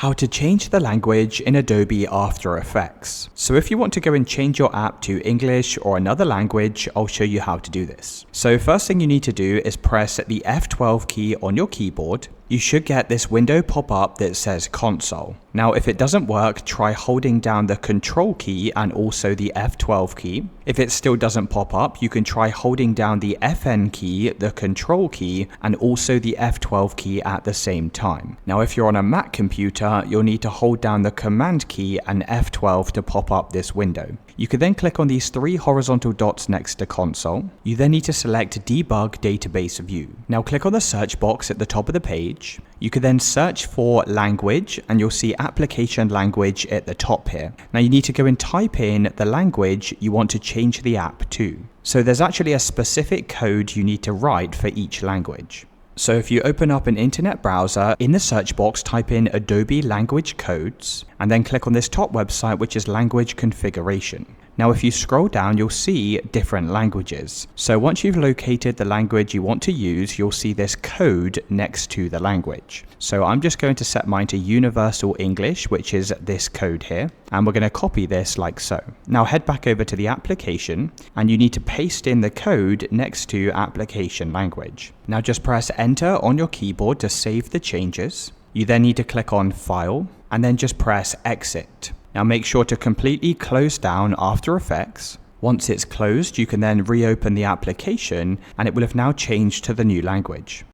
How to change the language in Adobe After Effects. So if you want to go and change your app to English or another language, I'll show you how to do this. So first thing you need to do is press the F12 key on your keyboard. You should get this window pop up that says console. Now if it doesn't work, try holding down the control key and also the F12 key. If it still doesn't pop up, you can try holding down the FN key, the control key, and also the F12 key at the same time. Now if you're on a Mac computer, you'll need to hold down the command key and F12 to pop up this window. You can then click on these three horizontal dots next to console. You then need to select debug database view. Now click on the search box at the top of the page. You can then search for language and you'll see application language at the top here. Now you need to go and type in the language you want to change the app to. So there's actually a specific code you need to write for each language. So if you open up an internet browser, in the search box type in Adobe Language Codes and then click on this top website which is Language Configuration. Now if you scroll down, you'll see different languages. So once you've located the language you want to use, you'll see this code next to the language. So I'm just going to set mine to Universal English, which is this code here. And we're going to copy this like so. Now head back over to the application and you need to paste in the code next to application language. Now just press enter on your keyboard to save the changes. You then need to click on File and then just press Exit. Now make sure to completely close down After Effects. Once it's closed, you can then reopen the application and it will have now changed to the new language.